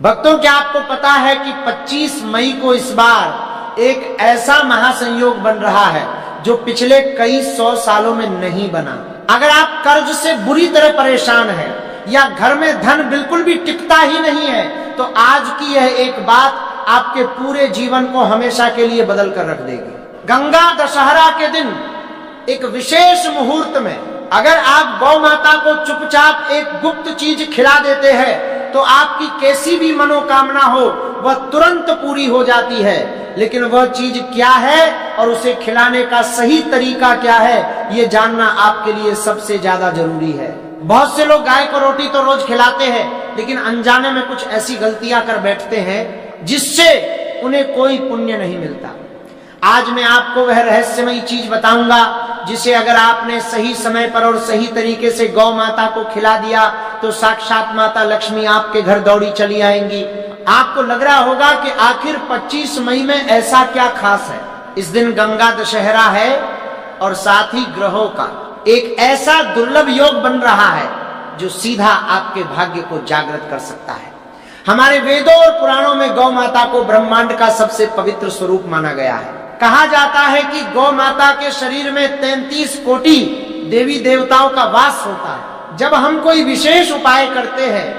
भक्तों, क्या आपको पता है कि 25 मई को इस बार एक ऐसा महासंयोग बन रहा है जो पिछले कई 100 सालों में नहीं बना। अगर आप कर्ज से बुरी तरह परेशान हैं या घर में धन बिल्कुल भी टिकता ही नहीं है, तो आज की यह एक बात आपके पूरे जीवन को हमेशा के लिए बदल कर रख देगी। गंगा दशहरा के दिन एक विशेष मुहूर्त में अगर आप गौ माता को चुपचाप एक गुप्त चीज खिला देते हैं तो आपकी कैसी भी मनोकामना हो वह तुरंत पूरी हो जाती है। लेकिन वह चीज क्या है और उसे खिलाने का सही तरीका क्या है, ये जानना आपके लिए सबसे ज्यादा जरूरी है। बहुत से लोग गाय को रोटी तो रोज खिलाते हैं, लेकिन अनजाने में कुछ ऐसी गलतियां कर बैठते हैं जिससे उन्हें कोई पुण्य नहीं मिलता। आज मैं आपको वह रहस्यमयी चीज बताऊंगा जिसे अगर आपने सही समय पर और सही तरीके से गौ माता को खिला दिया तो साक्षात माता लक्ष्मी आपके घर दौड़ी चली आएंगी। आपको लग रहा होगा कि आखिर 25 मई में ऐसा क्या खास है। इस दिन गंगा दशहरा है और साथ ही ग्रहों का एक ऐसा दुर्लभ योग बन रहा है जो सीधा आपके भाग्य को जागृत कर सकता है। हमारे वेदों और पुराणों में गौ माता को ब्रह्मांड का सबसे पवित्र स्वरूप माना गया है। कहा जाता है कि गौ माता के शरीर में 33 कोटि देवी देवताओं का वास होता है। जब हम कोई विशेष उपाय करते हैं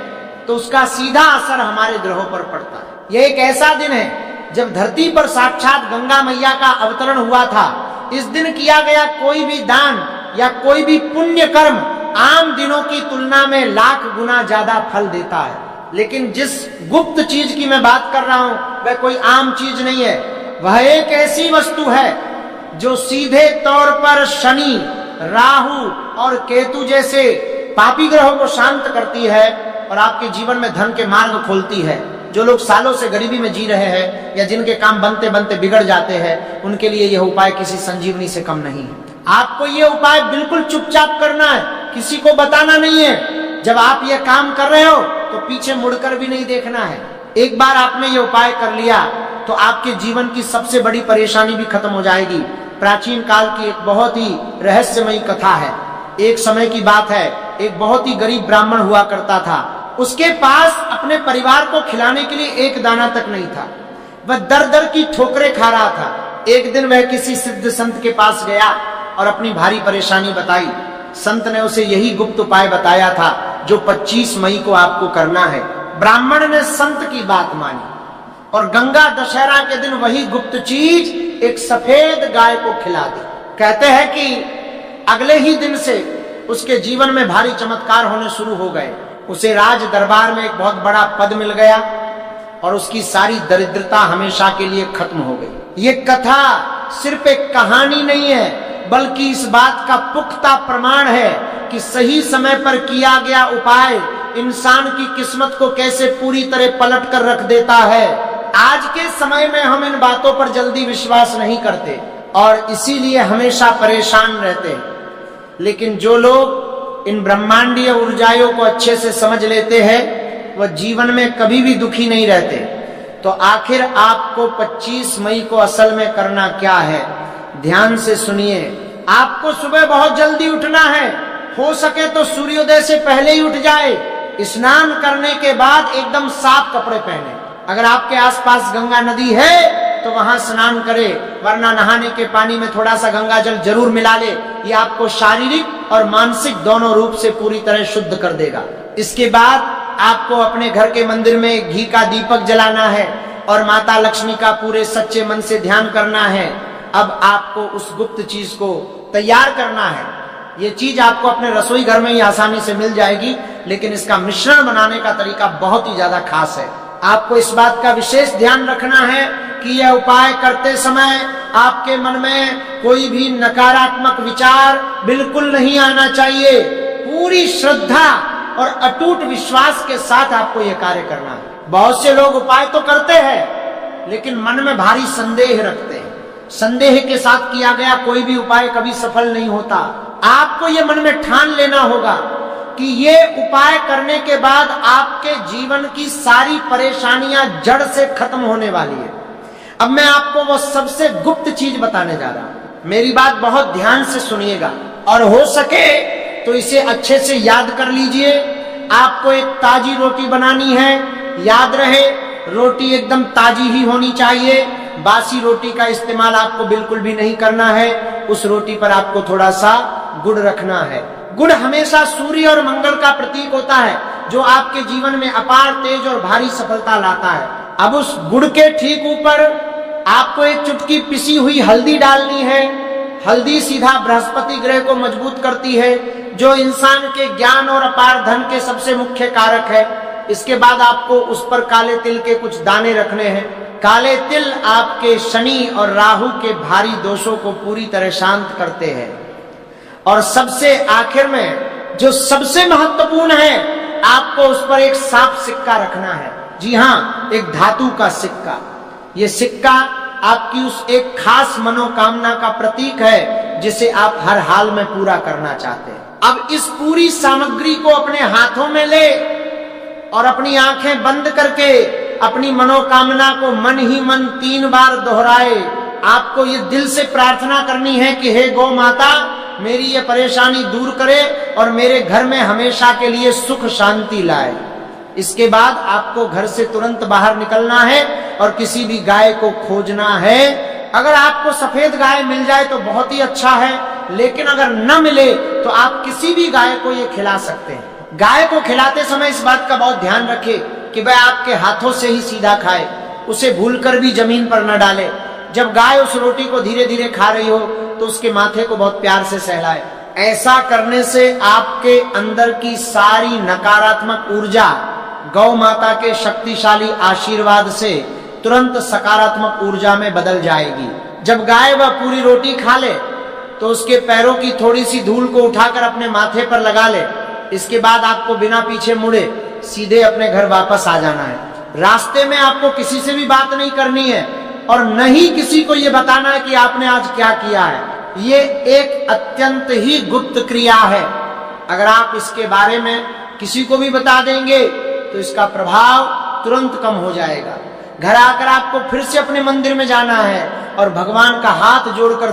तो उसका सीधा असर हमारे ग्रहों पर पड़ता है। यह एक ऐसा दिन है जब धरती पर साक्षात गंगा मैया का अवतरण हुआ था। इस दिन किया गया कोई भी दान या कोई भी पुण्य कर्म आम दिनों की तुलना में लाख गुना ज्यादा फल देता है। लेकिन जिस गुप्त चीज की मैं बात कर रहा हूं वह कोई आम चीज नहीं है। वह एक ऐसी वस्तु है जो सीधे तौर पर शनि, राहु और केतु जैसे पापी ग्रहों को शांत करती है और आपके जीवन में धन के मार्ग खोलती है। जो लोग सालों से गरीबी में जी रहे हैं या जिनके काम बनते बनते बिगड़ जाते हैं, उनके लिए यह उपाय किसी संजीवनी से कम नहीं है। आपको यह उपाय बिल्कुल चुपचाप करना है, किसी को बताना नहीं है। जब आप यह काम कर रहे हो तो पीछे मुड़कर भी नहीं देखना है। एक बार आपने यह उपाय कर लिया तो आपके जीवन की सबसे बड़ी परेशानी भी खत्म हो जाएगी। प्राचीन काल की एक बहुत ही रहस्यमयी कथा है। एक समय की बात है, एक बहुत ही गरीब ब्राह्मण हुआ करता था। उसके पास अपने परिवार को खिलाने के लिए एक दाना तक नहीं था। वह दर दर की ठोकरें खा रहा था। एक दिन वह किसी सिद्ध संत के पास गया और अपनी भारी परेशानी बताई। संत ने उसे यही गुप्त उपाय बताया था जो 25 मई को आपको करना है। ब्राह्मण ने संत की बात मानी और गंगा दशहरा के दिन वही गुप्त चीज एक सफेद गाय को खिला दी। कहते हैं कि अगले ही दिन से उसके जीवन में भारी चमत्कार होने शुरू हो गए। उसे राज दरबार में एक बहुत बड़ा पद मिल गया और उसकी सारी दरिद्रता हमेशा के लिए खत्म हो गई। ये कथा सिर्फ एक कहानी नहीं है, बल्कि इस बात का पुख्ता प्रमाण है कि सही समय पर किया गया उपाय इंसान की किस्मत को कैसे पूरी तरह पलट कर रख देता है। आज के समय में हम इन बातों पर जल्दी विश्वास नहीं करते और इसीलिए हमेशा परेशान रहते हैं। लेकिन जो लोग इन ब्रह्मांडीय ऊर्जाओं को अच्छे से समझ लेते हैं वह जीवन में कभी भी दुखी नहीं रहते। तो आखिर आपको 25 मई को असल में करना क्या है, ध्यान से सुनिए। आपको सुबह बहुत जल्दी उठना है, हो सके तो सूर्योदय से पहले ही उठ जाए। स्नान करने के बाद एकदम साफ कपड़े पहने। अगर आपके आसपास गंगा नदी है तो वहां स्नान करे, वरना नहाने के पानी में थोड़ा सा गंगा जल जरूर मिला ले। ये आपको शारीरिक और मानसिक दोनों रूप से पूरी तरह शुद्ध कर देगा। इसके बाद आपको अपने घर के मंदिर में घी का दीपक जलाना है और माता लक्ष्मी का पूरे सच्चे मन से ध्यान करना है। अब आपको उस गुप्त चीज को तैयार करना है। ये चीज आपको अपने रसोई घर में ही आसानी से मिल जाएगी, लेकिन इसका मिश्रण बनाने का तरीका बहुत ही ज्यादा खास है। आपको इस बात का विशेष ध्यान रखना है कि यह उपाय करते समय आपके मन में कोई भी नकारात्मक विचार बिल्कुल नहीं आना चाहिए। पूरी श्रद्धा और अटूट विश्वास के साथ आपको यह कार्य करना है। बहुत से लोग उपाय तो करते हैं लेकिन मन में भारी संदेह रखते हैं। संदेह के साथ किया गया कोई भी उपाय कभी सफल नहीं होता। आपको यह मन में ठान लेना होगा कि ये उपाय करने के बाद आपके जीवन की सारी परेशानियां जड़ से खत्म होने वाली है। अब मैं आपको वो सबसे गुप्त चीज बताने जा रहा हूं। मेरी बात बहुत ध्यान से सुनिएगा और हो सके तो इसे अच्छे से याद कर लीजिए। आपको एक ताजी रोटी बनानी है, याद रहे रोटी एकदम ताजी ही होनी चाहिए। बासी रोटी का इस्तेमाल आपको बिल्कुल भी नहीं करना है। उस रोटी पर आपको थोड़ा सा गुड़ रखना है। गुड़ हमेशा सूर्य और मंगल का प्रतीक होता है, जो आपके जीवन में अपार तेज और भारी सफलता लाता है। अब उस गुड़ के ठीक ऊपर आपको एक चुटकी पिसी हुई हल्दी डालनी है। हल्दी सीधा बृहस्पति ग्रह को मजबूत करती है, जो इंसान के ज्ञान और अपार धन के सबसे मुख्य कारक है। इसके बाद आपको उस पर काले तिल के कुछ दाने रखने हैं। काले तिल आपके शनि और राहु के भारी दोषों को पूरी तरह शांत करते हैं। और सबसे आखिर में जो सबसे महत्वपूर्ण है, आपको उस पर एक साफ सिक्का रखना है। जी हाँ, एक धातु का सिक्का। ये सिक्का आपकी उस एक खास मनोकामना का प्रतीक है, जिसे आप हर हाल में पूरा करना चाहते हैं। अब इस पूरी सामग्री को अपने हाथों में ले और अपनी आंखें बंद करके अपनी मनोकामना को मन ही मन 3 बार दोहराए। आपको ये दिल से प्रार्थना करनी है कि हे गौ माता, मेरी ये परेशानी दूर करे और मेरे घर में हमेशा के लिए सुख शांति लाए। इसके बाद आपको घर से तुरंत बाहर निकलना है और किसी भी गाय को खोजना है। अगर आपको सफेद गाय मिल जाए तो बहुत ही अच्छा है, लेकिन अगर न मिले तो आप किसी भी गाय को ये खिला सकते हैं। गाय को खिलाते समय इस बात का बहुत ध्यान रखें कि वह आपके हाथों से ही सीधा खाए, उसे भूलकर भी जमीन पर न डाले। जब गाय उस रोटी को धीरे धीरे खा रही हो तो उसके माथे को बहुत प्यार से सहलाए। ऐसा करने से आपके अंदर की सारी नकारात्मक ऊर्जा गौ माता के शक्तिशाली आशीर्वाद से तुरंत सकारात्मक ऊर्जा में बदल जाएगी। जब गाय वह पूरी रोटी खा ले तो उसके पैरों की थोड़ी सी धूल को उठाकर अपने माथे पर लगा ले। इसके बाद आपको बिना पीछे मुड़े सीधे अपने घर वापस आ जाना है। रास्ते में आपको किसी से भी बात नहीं करनी है और न ही किसी को यह बताना है कि आपने आज क्या किया है। ये एक अत्यंत ही गुप्त क्रिया है। अगर आप इसके बारे में किसी को भी बता देंगे तो इसका प्रभाव तुरंत कम हो जाएगा। घर आकर आपको फिर से अपने मंदिर में जाना है और भगवान का हाथ जोड़कर